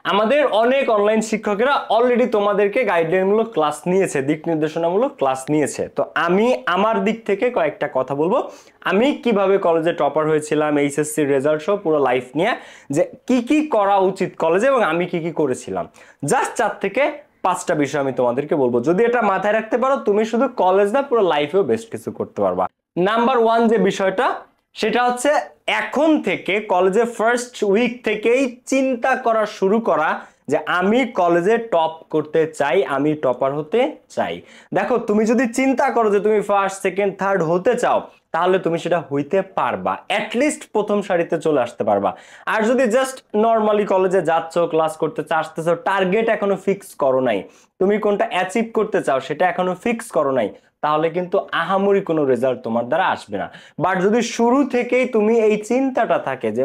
আমাদের অনেক অনলাইন শিক্ষকেরা অলরেডি তোমাদেরকে গাইডলাইনমূলক ক্লাস নিয়েছে, দিক নির্দেশনামূলক ক্লাস নিয়েছে। তো আমি আমার দিক থেকে কয়েকটা কথা বলবো, আমি কিভাবে কলেজে টপার হয়েছিলাম, এইচএসসি রেজাল্ট সহ পুরো লাইফ নিয়ে, যে কি কি করা উচিত কলেজে এবং আমি কি কি করেছিলাম। জাস্ট 4 থেকে 5টা বিষয় আমি তোমাদেরকে বলবো। যদি এটা মাথায় রাখতে পারো, তুমি শুধু কলেজ না পুরো লাইফেও বেস্ট কিছু করতে পারবা। নাম্বার 1 যে বিষয়টা, সেটা হচ্ছে এখন থেকে কলেজে ফার্স্ট উইক থেকেই চিন্তা করা শুরু করা যে আমি কলেজে টপ করতে চাই, আমি টপার হতে চাই। দেখো, তুমি যদি চিন্তা করো যে তুমি ফার্স্ট সেকেন্ড থার্ড হতে চাও, তাহলে তুমি সেটা হইতে পারবা, অ্যাটলিস্ট প্রথম সারিতে চলে আসতে পারবা। আর যদি জাস্ট নর্মালি কলেজে যাচ্ছ, ক্লাস করতে আসতেছো, টার্গেট এখনো ফিক্স করো নাই, তুমি কোনটা অ্যাচিভ করতে চাও সেটা এখনো ফিক্স করো নাই, তাহলে কিন্তু আহামরি কোনো রেজাল্ট তোমার দ্বারা আসবে না। বাট যদি শুরু থেকেই তুমি এই চিন্তাটা থাকে যে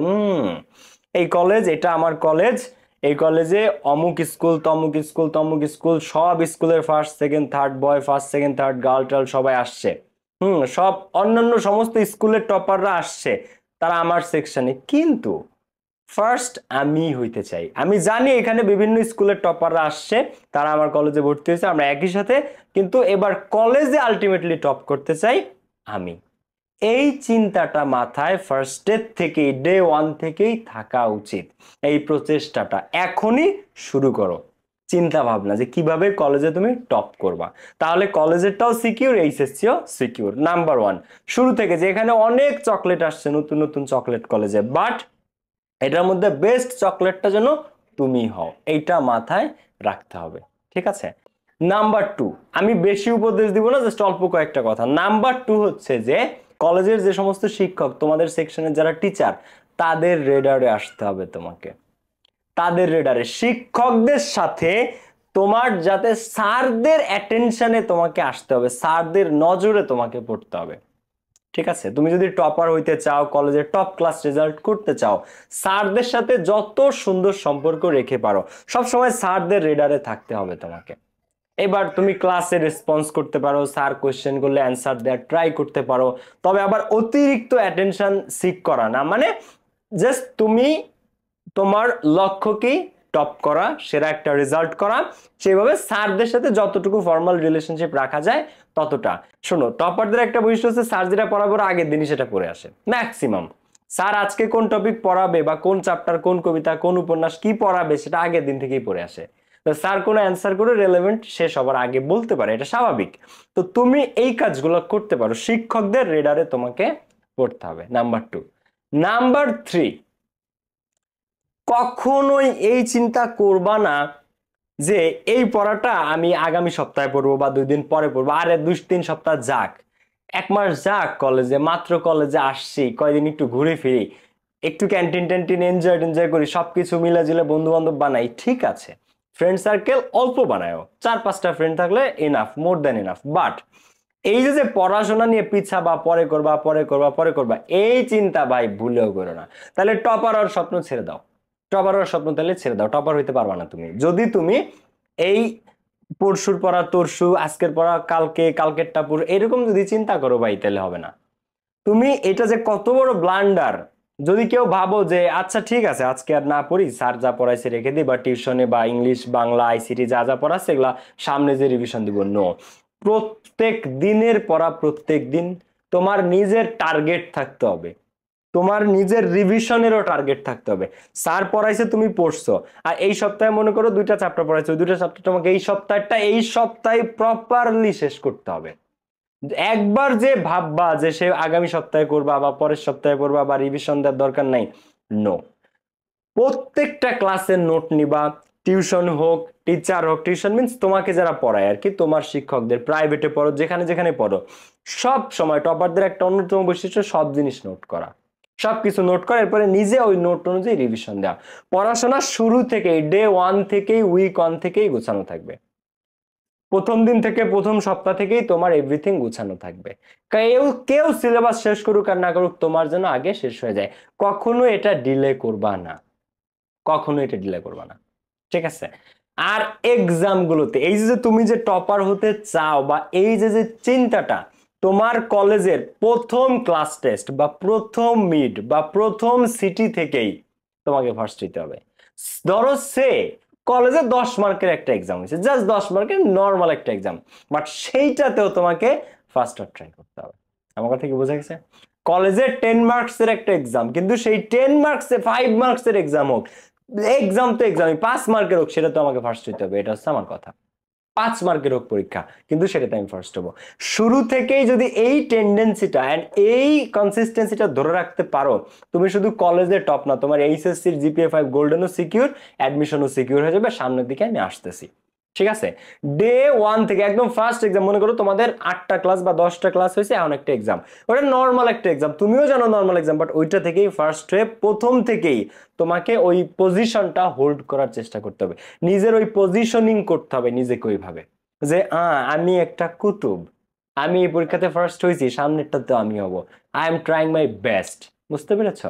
এই কলেজ, এটা আমার কলেজ, এই কলেজে অমুক স্কুল, তমুক স্কুল, তমুক স্কুল, সব স্কুলের ফার্স্ট সেকেন্ড থার্ড বয়, ফার্স্ট সেকেন্ড থার্ড গার্ল টাল সবাই আসছে, সব অন্যান্য সমস্ত স্কুলের টপাররা আসছে, তারা আমার সেকশনে, কিন্তু ফার্স্ট আমি হইতে চাই। আমি জানি এখানে বিভিন্ন স্কুলের টপাররা আসছে, তারা আমার কলেজে ভর্তি হয়েছে, আমরা একই সাথে, কিন্তু এবার কলেজে আলটিমেটলি টপ করতে চাই আমি। এই চিন্তাটা মাথায় ফার্স্ট ডে থেকেই, ডে 1 থেকেই থাকা উচিত। এই প্রচেষ্টাটা এখনই শুরু করো, চিন্তা ভাবনা যে কিভাবে কলেজে তুমি টপ করবা, তাহলে কলেজেরটাও সিকিউর, এইচএসসিও সিকিউর। নাম্বার 1, শুরু থেকে যে এখানে অনেক চকলেট আসছে, নতুন নতুন চকলেট কলেজে, বাট এটার মধ্যে বেস্ট চকলেটটা যেন তুমি হও, এইটা মাথায় রাখতে হবে, ঠিক আছে? নাম্বার 2, আমি বেশি উপদেশ দিব না, জাস্ট অল্প কয়েকটা কথা। নাম্বার 2 হচ্ছে যে কলেজের যে সমস্ত শিক্ষক, তোমাদের সেকশনের যারা টিচার, তাদের রেডারে আসতে হবে তোমাকে, তাদের রেডারে, শিক্ষকদের সাথে তোমার যাতে স্যারদের অ্যাটেনশনে তোমাকে আসতে হবে, স্যারদের নজরে তোমাকে পড়তে হবে, ঠিক আছে? তুমি যদি টপার হইতে চাও, কলেজের টপ ক্লাস রেজাল্ট করতে চাও, স্যারদের সাথে যত সুন্দর সম্পর্ক রেখে পারো, সব সময় স্যারদের রেডারে থাকতে হবে তোমাকে। এবার তুমি ক্লাসে রেসপন্স করতে পারো, স্যার কোশ্চেন করলে অ্যান্সার দেওয়ার ট্রাই করতে পারো, তবে আবার অতিরিক্ত অ্যাটেনশন সিক করা না, মানে জাস্ট তুমি তোমার লক্ষ্যকেই টপ করা, সেরা একটা রেজাল্ট করা, সেইভাবে স্যারদের সাথে যতটুকু ফর্মাল রিলেশনশিপ রাখা যায় ততটা। শোনো, টপারদের একটা বৈশিষ্ট্য হচ্ছে স্যার যেটা পড়াবো আগের দিনই সেটা পড়ে আসে ম্যাক্সিমাম। স্যার আজকে কোন টপিক পড়াবে বা কোন চ্যাপ্টার, কোন কবিতা, কোন উপন্যাস কি পড়াবে সেটা আগের দিন থেকেই পড়ে আসে। তো স্যার কোনো অ্যান্সার করে রেলেভেন্ট সে সবার আগে বলতে পারে, এটা স্বাভাবিক। তো তুমি এই কাজগুলো করতে পারো, শিক্ষকদের রেডারে তোমাকে পড়তে হবে। নাম্বার 2। নাম্বার 3, কখনোই এই চিন্তা করবা না যে এই পড়াটা আমি আগামী সপ্তাহে পড়বো বা 2 দিন পরে পড়বো, আরে 2-3 সপ্তাহ যাক, 1 মাস যাক, কলেজে মাত্র কলেজে আসছি, কয়দিন একটু ঘুরে ফিরি, একটু ক্যান্টিন ট্যান্টিন এনজয় করি, সবকিছু মিলে জিলে বন্ধু বান্ধব বানাই, ঠিক আছে, ফ্রেন্ড সার্কেল অল্প বানায়ও, 4-5টা ফ্রেন্ড থাকলে enough, more than enough. But এই যে পড়াশোনা নিয়ে পিছা বা পরে করবা পরে করবা পরে করবা, এই চিন্তা ভাই ভুলেও করো না। তাহলে টপার হওয়ার স্বপ্ন ছেড়ে দাও, টপার হওয়ার স্বপ্ন তাহলে ছেড়ে দাও, টপার হইতে পারবা না তুমি যদি তুমি এই পরশুর পড়া তরশু, আজকের পড়া কালকে, কালকেরটা পড়ু, এরকম যদি চিন্তা করো ভাই, তাহলে হবে না। তুমি এটা যে কত বড় ব্লান্ডার, যদি কেউ ভাবো যে আচ্ছা ঠিক আছে আজকে আর না পড়ি, স্যার যা পড়াইছে রেখে দিই, বা টিউশনে বা ইংলিশ বাংলা আইসিটি যা যা পড়াচ্ছে এগুলা সামনে যে রিভিশন দিব, নো, প্রত্যেক দিনের পড়া প্রত্যেক দিন তোমার নিজের টার্গেট থাকতে হবে, তোমার নিজের রিভিশনেরও টার্গেট থাকতে হবে। স্যার পড়াইছে, তুমি পড়ছো, আর এই সপ্তাহে মনে করো 2টা চ্যাপ্টার পড়াইছো, 2টা চ্যাপ্টার তোমাকে এই সপ্তাহে প্রপারলি শেষ করতে হবে। একবার যে ভাববা যে সে আগামী সপ্তাহে করবা বা পরের সপ্তাহে করবা বা রিভিশন দেওয়ার দরকার নাই, নো, প্রত্যেকটা ক্লাসের নোট নিবা, টিউশন হোক, টিচার হোক, টিউশন মিন্স তোমাকে যারা পড়ায় আর কি, তোমার শিক্ষকদের, প্রাইভেটে পড়ো, যেখানে যেখানে পড়ো, সব সময় টপারদের একটা অন্যতম বৈশিষ্ট্য সব জিনিস নোট করা, সবকিছু নোট করা, এরপরে নিজে ওই নোট অনুযায়ী রিভিশন দেওয়া। পড়াশোনা শুরু থেকেই, ডে 1 থেকেই, উইক 1 থেকেই গোছানো থাকবে, প্রথম দিন থেকে, প্রথম সপ্তাহ থেকেই তোমার এভরিথিং গুছানো থাকবে। কেউ কেউ সিলেবাস শেষ করুক আর না করুক, তোমার যেন আগে শেষ হয়ে যায়, কখনো এটা ডিলে করবা না, কখনো এটা ডিলে করবা না, ঠিক আছে? আর এক্সাম গুলোতে এই যে তুমি যে টপার হতে চাও, বা এই যে চিন্তাটা, তোমার কলেজের প্রথম ক্লাস টেস্ট বা প্রথম মিড বা প্রথম সিটি থেকেই তোমাকে ফার্স্ট হইতে হবে। ধরো সে কলেজে 10 মার্কের একটা এক্সাম হয়েছে, জাস্ট 10 মার্কের নর্মাল একটা এক্সাম, বাট সেইটাতেও তোমাকে ফার্স্ট ট্রাই করতে হবে। আমার কথা কি বোঝা গেছে? কলেজে 10 মার্কস এর একটা এক্সাম, কিন্তু সেই 10 মার্কসে 5 মার্কস এর এক্সাম হোক, এক্সাম তো এক্সামই, 5 মার্কের হোক, সেটা তো আমাকে ফার্স্ট হইতে হবে। এটা হচ্ছে আমার কথা। 5 মার্কের হোক পরীক্ষা, কিন্তু সেটাতে আমি ফার্স্ট হবো। শুরু থেকেই যদি এই টেন্ডেন্সিটা এন্ড এই কনসিস্টেন্সিটা ধরে রাখতে পারো, তুমি শুধু কলেজে টপ না, তোমার এইচএসসির জিপিএ 5 গোল্ডেনও সিকিউর, অ্যাডমিশনও সিকিউর হয়ে যাবে। সামনের দিকে আমি আসতেছি, ঠিক আছে? ডে 1 থেকে একদম ফার্স্ট এক্সাম, মনে করো তোমাদের 8টা ক্লাস বা 10টা ক্লাস হয়েছে, এখন একটা এক্সাম, ওটা নর্মাল একটা এক্সাম, তুমিও জানো নর্মাল এক্সাম, বাট ওইটা থেকেই ফার্স্ট হয়ে প্রথম থেকেই তোমাকে ওই পজিশনটা হোল্ড করার চেষ্টা করতে হবে, নিজের ওই পজিশনিং করতে হবে নিজেকে ওইভাবে যে আমি একটা কুতুব, আমি এই পরীক্ষাতে ফার্স্ট হয়েছি, সামনেরটাতে আমি হব, I am trying my best. বুঝতে পেরেছ?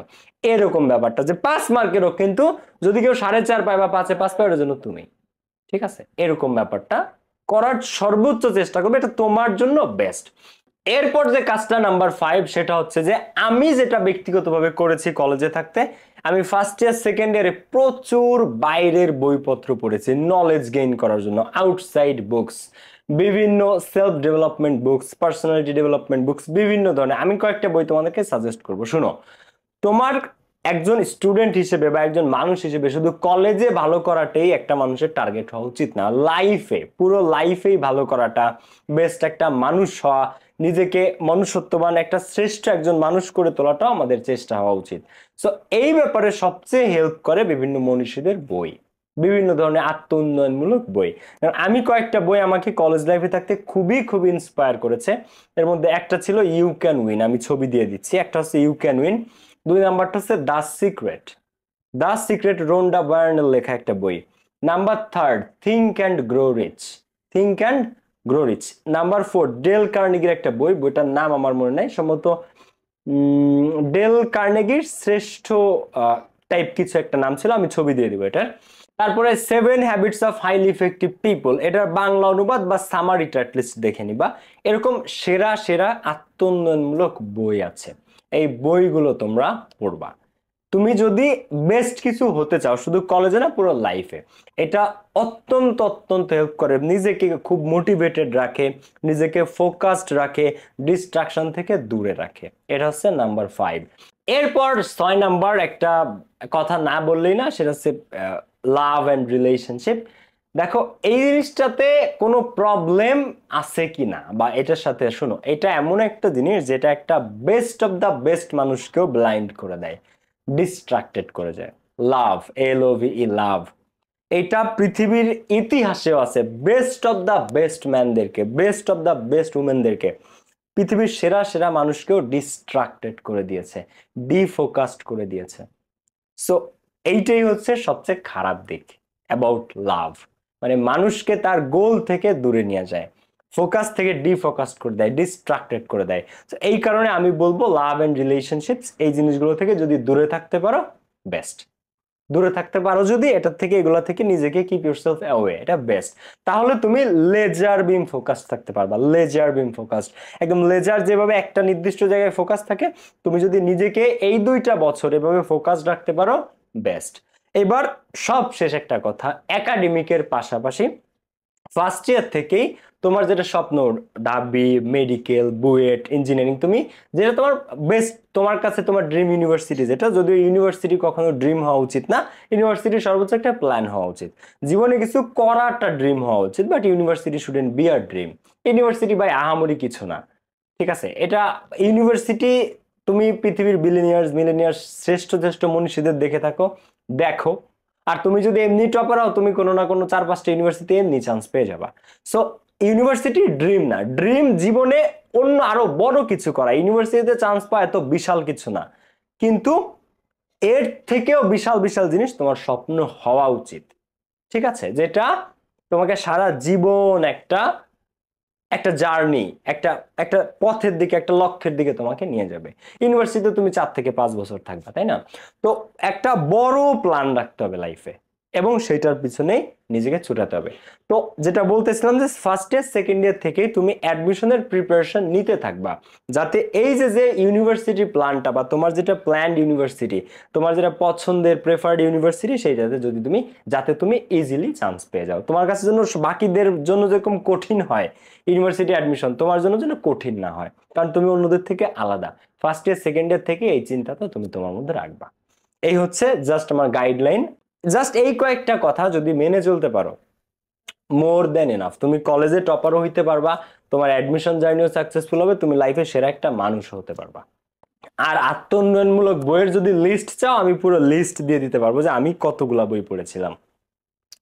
এরকম ব্যাপারটা যে 5 মার্কেরও, কিন্তু যদি কেউ 4.5 পায় বা 5-এ 5 পায়, ওটার জন্য তুমি, ঠিক আছে? এরকম ব্যাপারটা করার সর্বোচ্চ চেষ্টা করবে, এটা তোমার জন্য বেস্ট। এরপর যে কাজটা নাম্বার 5, সেটা হচ্ছে যে আমি যেটা ব্যক্তিগতভাবে করেছি কলেজে থাকতে, আমি ফার্স্ট ইয়ার সেকেন্ড ইয়ারে প্রচুর বাইরের বইপত্র পড়েছি নলেজ গেইন করার জন্য, আউটসাইড বুকস, বিভিন্ন self development books, personality development books, বিভিন্ন ধরনের। আমি কয়েকটা বই তোমাদেরকে সাজেস্ট করবো, শুনো। তোমার একজন স্টুডেন্ট হিসেবে বা একজন মানুষ হিসেবে শুধু কলেজে ভালো করাটাই একটা মানুষের টার্গেট হওয়া উচিত না, লাইফে, পুরো লাইফেই ভালো করাটা, বেস্ট একটা মানুষ হওয়া, নিজেকে মনুষ্যত্ববান একটা শ্রেষ্ঠ একজন মানুষ করে তোলাটাও আমাদের চেষ্টা হওয়া উচিত। সো এই ব্যাপারে সবচেয়ে হেল্প করে বিভিন্ন মনীষীদের বই, বিভিন্ন ধরনের আত্ম উন্নয়নমূলক বই। আমি কয়েকটা বই আমাকে কলেজ লাইফে থাকতে খুবই খুবই ইন্সপায়ার করেছে। এর মধ্যে একটা ছিল ইউ ক্যান উইন, আমি ছবি দিয়ে দিচ্ছি, একটা হচ্ছে ইউ ক্যান উইন, 2 নাম্বারটা হচ্ছে the secret, the secret Rhonda বার্নের লেখা একটা বই। Number 3 think and grow rich, think and grow rich. Number 4 Dale কার্নেগির একটা বই, বইটার নাম আমার মনে নাই, সম্ভবত ডেল কার্নেগির শ্রেষ্ঠ টাইপ কিছু একটা নাম ছিল, আমি ছবি দিয়ে দিব এটার। তারপরে 7 habits of highly effective people, এটার বাংলা অনুবাদ বা সামারিটা অ্যাটলিস্ট দেখে নিবা। এরকম সেরা সেরা আত্ম উন্নয়নমূলক বই আছে, এই বইগুলো তোমরা পড়বা। তুমি যদি বেস্ট কিছু হতে চাও, শুধু কলেজে না, পুরো লাইফে, এটা অত্যন্ত অত্যন্ত হেল্প করে, নিজেকে খুব মোটিভেটেড রাখে, নিজেকে ফোকাসড রাখে, ডিস্ট্রাকশন থেকে দূরে রাখে। এটা হচ্ছে নাম্বার 5। এরপর 6 নাম্বার একটা কথা না বললেই না, সেটা হচ্ছে লাভ অ্যান্ড রিলেশনশিপ। দেখো এই জিনিসটাতে কোনো প্রবলেম আছে কিনা, বা এটার সাথে শোনো, এটা এমন একটা জিনিস যেটা একটা বেস্ট অফ দ্য বেস্ট মানুষকেও ব্লাইন্ড করে দেয়, ডিস্ট্রাক্টেড করে যায়। লাভ, LOVE, লাভ, এটা পৃথিবীর ইতিহাসেও আছে। বেস্ট অফ দ্য বেস্ট ম্যানদেরকে, বেস্ট অফ দ্য বেস্ট উমেনদেরকে, পৃথিবীর সেরা সেরা মানুষকেও ডিস্ট্রাক্টেড করে দিয়েছে, ডিফোকাসড করে দিয়েছে। সো এইটাই হচ্ছে সবচেয়ে খারাপ দিক অ্যাবাউট লাভ, মানে মানুষকে তার গোল থেকে দূরে নিয়ে যায়, ফোকাস থেকে ডিফোকাস করে দেয়, ডিস্ট্রাক্টেড করে দেয়। তো এই কারণে আমি বলবো লাভ এন্ড রিলেশনশিপস, এই জিনিসগুলো থেকে যদি দূরে থাকতে পারো বেস্ট, দূরে থাকতে পারো যদি এটার থেকে, এগুলো থেকে নিজেকে কিপ ইউরসেলফ অ্যাওয়ে, এটা বেস্ট। তাহলে তুমি লেজার বিম ফোকাস থাকতে পারবা, লেজার বিম ফোকাস, একদম লেজার যেভাবে একটা নির্দিষ্ট জায়গায় ফোকাস থাকে, তুমি যদি নিজেকে এই 2টা বছর এভাবে ফোকাস রাখতে পারো বেস্ট। এবার সব শেষ একটা কথা, একাডেমিকের পাশাপাশি ফার্স্ট ইয়ার থেকেই তোমার যেটা স্বপ্ন, ঢাবি, মেডিকেল, বুয়েট, ইঞ্জিনিয়ারিং, তুমি যেটা তোমার বেস্ট, তোমার কাছে তোমার ড্রিম ইউনিভার্সিটি যেটা, যদিও ইউনিভার্সিটি কখনো ড্রিম হওয়া উচিত না, ইউনিভার্সিটি সর্বোচ্চ একটা প্ল্যান হওয়া উচিত, জীবনে কিছু করাটা ড্রিম হওয়া উচিত, but university should be a dream. University বাই আহামরি কিছু না, ঠিক আছে? এটা ইউনিভার্সিটি, তুমি পৃথিবীর বিলিনিয়ার্স, মিলেনিয়ার্স, শ্রেষ্ঠ শ্রেষ্ঠ মনীষীদের দেখে থাকো, দেখো, আর তুমি যদি এমনি টপার হও, তুমি কোনো না কোনো 4-5টা ইউনিভার্সিটি এমনি চান্স পেয়ে যাবা। সো ইউনিভার্সিটি ড্রিম না, ড্রিম জীবনে অন্য আরো বড় কিছু করা। ইউনিভার্সিটিতে চান্স পাওয়া এত বিশাল কিছু না, কিন্তু এর থেকেও বিশাল বিশাল জিনিস তোমার স্বপ্ন হওয়া উচিত, ঠিক আছে? যেটা তোমাকে সারা জীবন একটা একটা জার্নি, একটা একটা পথের দিকে, একটা লক্ষ্যের দিকে তোমাকে নিয়ে যাবে। ইউনিভার্সিটিতে তুমি 4 থেকে 5 বছর থাকবে, তাই না? তো একটা বড় প্ল্যান রাখতে হবে লাইফে, এবং সেটার পিছনেই নিজেকে ছুটাতে হবে। তো যেটা বলতেছিলাম যে ফার্স্ট ইয়ার সেকেন্ড ইয়ার থেকেই তুমি অ্যাডমিশনের প্রিপারেশন নিতে থাকবা, যাতে এই যে যে ইউনিভার্সিটি প্ল্যানটা বা তোমার যেটা প্ল্যান্ড ইউনিভার্সিটি, তোমার যেটা পছন্দের প্রেফার্ড ইউনিভার্সিটি, সেইটাতে যদি তুমি যাতে তুমি ইজিলি চান্স পেয়ে যাও। তোমার কাছে জন্য বাকিদের জন্য যেরকম কঠিন হয় ইউনিভার্সিটি অ্যাডমিশন, তোমার জন্য যেন কঠিন না হয়, কারণ তুমি অন্যদের থেকে আলাদা। ফার্স্ট ইয়ার সেকেন্ড ইয়ার থেকে এই চিন্তাটা তুমি তোমার মধ্যে রাখবা। এই হচ্ছে জাস্ট আমার গাইডলাইন। জাস্ট এই কয়েকটা কথা যদি মেনে চলতে পারো, মোর দেন এনাফ। তুমি কলেজে টপারও হইতে পারবা, তোমার অ্যাডমিশন জার্নিও সাকসেসফুল হবে, তুমি লাইফে সেরা একটা মানুষ হতে পারবা। আর আত্ম উন্নয়নমূলক বইয়ের যদি লিস্ট চাও, আমি পুরো লিস্ট দিয়ে দিতে পারবো যে আমি কতগুলা বই পড়েছিলাম।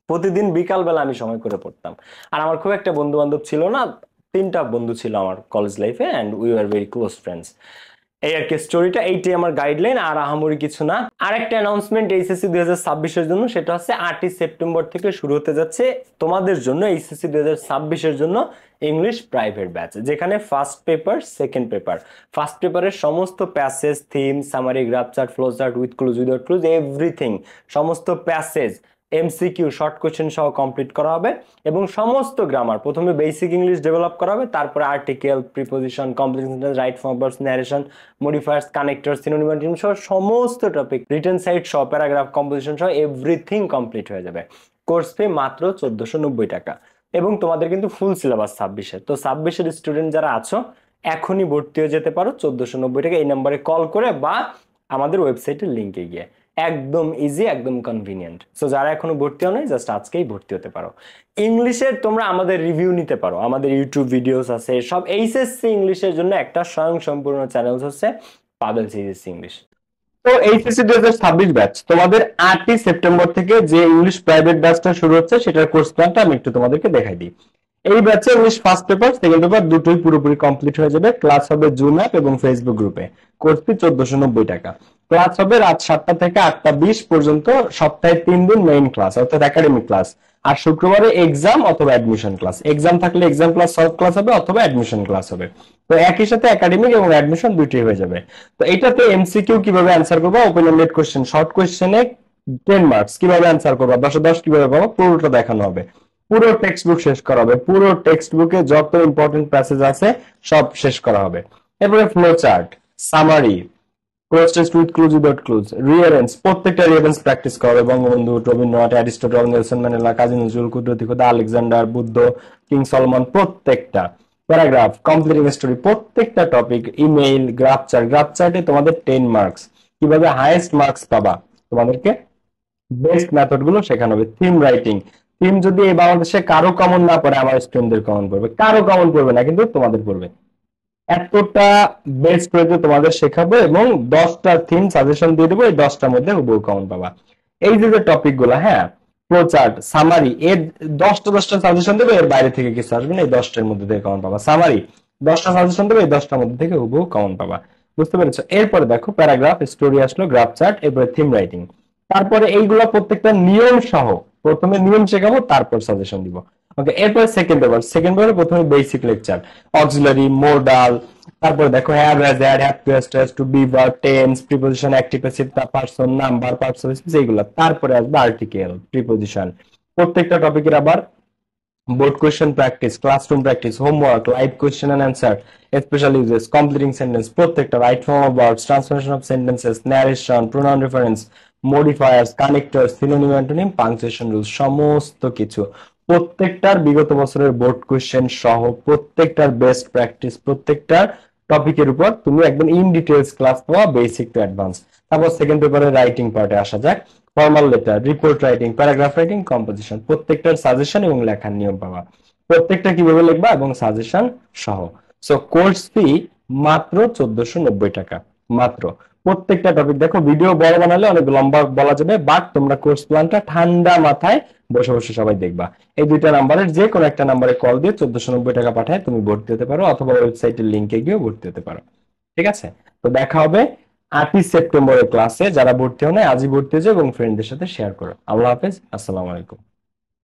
প্রতিদিন বিকাল বেলা আমি সময় করে পড়তাম। আর আমার খুব একটা বন্ধু বান্ধব ছিল না, 3টা বন্ধু ছিল আমার কলেজ লাইফে, and we are very close friends. এই আর কি স্টোরিটা, এইটাই আমার গাইডলাইন, আর আহামরি কিছু না। আর একটা অ্যানাউন্সমেন্ট এইচএসসি 2026-এর জন্য, সেটা হচ্ছে 8ই সেপ্টেম্বর থেকে শুরু হতে যাচ্ছে তোমাদের জন্য এইচএসসি 2026-এর জন্য ইংলিশ প্রাইভেট ব্যাচ, যেখানে first paper, second paper, first পেপারের সমস্ত passage, theme, summary, graph chart, flow chart, with clues, without clues, everything, সমস্ত প্যাসেজ, এমসিকিউ, শর্ট কোশ্চেন সহ কমপ্লিট করা হবে। এবং সমস্ত গ্রামার, প্রথমে বেসিক ইংলিশ ডেভেলপ করা হবে, তারপরে article, preposition, complex sentence, right form verbs, narration, modifiers, connectors, synonym antonym সহ সমস্ত টপিক, রিটেন সাইট সহ, প্যারাগ্রাফ, কম্পোজিশন সহ এভরিথিং কমপ্লিট হয়ে যাবে। কোর্স ফি মাত্র 1490 টাকা। এবং তোমাদের কিন্তু ফুল সিলেবাস 26-এর। তো 26-এর স্টুডেন্ট যারা আছো, এখনই ভর্তি হয়ে যেতে পারো 1490 টাকা, এই নাম্বারে কল করে বা আমাদের ওয়েবসাইটের লিঙ্কে গিয়ে। একদম ইজি, একদম কনভিনিয়েন্ট। সো যারা এখনো ভর্তি হও নাই, জাস্ট আজকেই ভর্তি হতে পারো। ইংলিশের তোমরা আমাদের রিভিউ নিতে পারো, আমাদের ইউটিউব ভিডিওস আছে সব। এইচএসসি ইংলিশের জন্য একটা স্বয়ংসম্পূর্ণ চ্যানেল হচ্ছে পাবেলস এইচএসসি ইংলিশ। তো এইচএসসি 2026 ব্যাচ তোমাদের 8ই সেপ্টেম্বর থেকে যে ইংলিশ প্রাইভেট ব্যাচটা শুরু হচ্ছে, সেটার কোর্স প্ল্যানটা আমি একটু তোমাদেরকে দেখাই দিই। এই ব্যাচে English first paper, second paper দুটোই পুরোপুরি কমপ্লিট হয়ে যাবে। ক্লাস হবে জুম অ্যাপ এবং ফেসবুক গ্রুপে। কোর্স ফি 1490 টাকা। ক্লাস হবে রাত 7টা থেকে 8টা 20 পর্যন্ত, সপ্তাহে 3 দিন মেইন ক্লাস অর্থাৎ একাডেমিক ক্লাস। আর শুক্রবারে এক্সাম অথবা অ্যাডমিশন ক্লাস। এক্সাম থাকলে এক্সাম ক্লাস সলভ ক্লাস হবে অথবা অ্যাডমিশন ক্লাস হবে। তো একই সাথে একাডেমিক এবং অ্যাডমিশন দুইটাই হয়ে যাবে। তো এটাতে এমসিকিউ কিভাবে অ্যান্সার করবো, ওপেন এন্ডেড কোশ্চেন, শর্ট কোশ্চেনে 10 মার্কস কিভাবে অ্যান্সার করবো, 10 10 কিভাবে পাবো, পুরোটা দেখানো হবে। পুরো টেক্সট বুক শেষ করা হবে, পুরো টেক্সট বুকে যত ইম্পর্টেন্ট প্যাসেজ আছে সব শেষ করা হবে। এরপরে flow chart, summary, cross test with clues, without clues, rearrange, প্রত্যেকটা রিয়ারেন্স প্র্যাকটিস করা হবে। Bangabandhu, Rabindranath, Aristotle, Nelson Mandela, Kazi Nazrul, Qudrati Khuda, Alexander, Buddha, king Solomon, প্রত্যেকটা প্যারাগ্রাফ, কমপ্লিটিং স্টোরি, প্রত্যেকটা টপিক, ইমেইল, গ্রাফ চার্ট। গ্রাফ চার্টে তোমাদের 10 মার্কস। কিভাবে হাইয়েস্ট মার্কস পাবা, তোমাদেরকে বেস্ট মেথড গুলো শেখানো হবে। থিম রাইটিং, থিম যদি এই বাংলাদেশে কারো কমন না পড়ে, আমার স্টুডেন্টদের কমন পড়বে, কারো কমন পড়বে না, কিন্তু তোমাদের পড়বে। এতটা বেস্ট ওয়েতে তোমাদের শেখাবো এবং 10টা থিম সাজেশন দিয়ে দেবো, এই 10টার মধ্যে হুবহু কমন পাবা। এই যে যে টপিক গুলো, হ্যাঁ, ফ্লো চার্ট, সামারি, এর 10টা সাজেশন দেবো, এর বাইরে থেকে কিছু আসবে না, এই 10টার মধ্যে থেকে কমন পাবা। সামারি 10টা সাজেশন দেবো, এই 10টার মধ্যে থেকে হুবহু কমন পাবা। বুঝতে পেরেছো? এরপরে দেখো প্যারাগ্রাফ, স্টোরি আসলো, গ্রাফ চার্ট, এরপরে থিম রাইটিং। তারপরে এইগুলা প্রত্যেকটা নিয়ম সহ, প্রথমে নিয়ম শেখাবো, তারপর সাজেশন দিব। ওকে, এরপর সেকেন্ড পেপার। সেকেন্ড পেপারে প্রথমে বেসিক লেকচার, অক্সিলারি, মোডাল, তারপরে দেখো have, has, had, have to, has to, has to, be verb, tense, preposition, active passive, person, number, parts of speech, এইগুলা। তারপরে আসবে আর্টিকেল, প্রিপোজিশন। প্রত্যেকটা টপিকের আবার board question practice, classroom practice, homework, live question and answer, special uses, completing sentence, প্রত্যেকটা right form of verbs, transformation of sentences, narration, pronoun reference, modifiers, connectors, synonym antonym, punctuation rules, সমস্ত কিছু। প্রত্যেকটার বিগত বছরের board question সহ, প্রত্যেকটার best practice, প্রত্যেকটার টপিকের উপর তুমি একদম ইন ডিটেলস ক্লাস পাওয়া, বেসিক টু অ্যাডভান্স। তারপর সেকেন্ড পেপারের রাইটিং পার্টে আসা যাক। Formal letter, report writing, paragraph writing, composition, প্রত্যেকটার সাজেশন এবং লেখার নিয়ম পাবা, প্রত্যেকটা কিভাবে লিখবা এবং সাজেশন সহ। সো কোর্স ফি মাত্র 1490 টাকা মাত্র। প্রত্যেকটা টপিক দেখো, ভিডিও বড় বানালে অনেক লম্বা বলা যাবে, বাট তোমরা কোর্স প্ল্যানটা ঠান্ডা মাথায় বসে বসে সবাই দেখবা। এই দুইটা নাম্বারের যে কোনো একটা নাম্বারে কল দিয়ে 1490 টাকা পাঠায় তুমি ভর্তি হতে পারো, অথবা ওয়েবসাইটের লিঙ্কে গিয়ে ভর্তি হতে পারো। ঠিক আছে? তো দেখা হবে 8ই সেপ্টেম্বরের ক্লাসে। যারা ভর্তি হয় না, আজই ভর্তি হয়ে যাও এবং ফ্রেন্ডদের সাথে শেয়ার করো। আল্লাহ হাফেজ, আসসালামু আলাইকুম।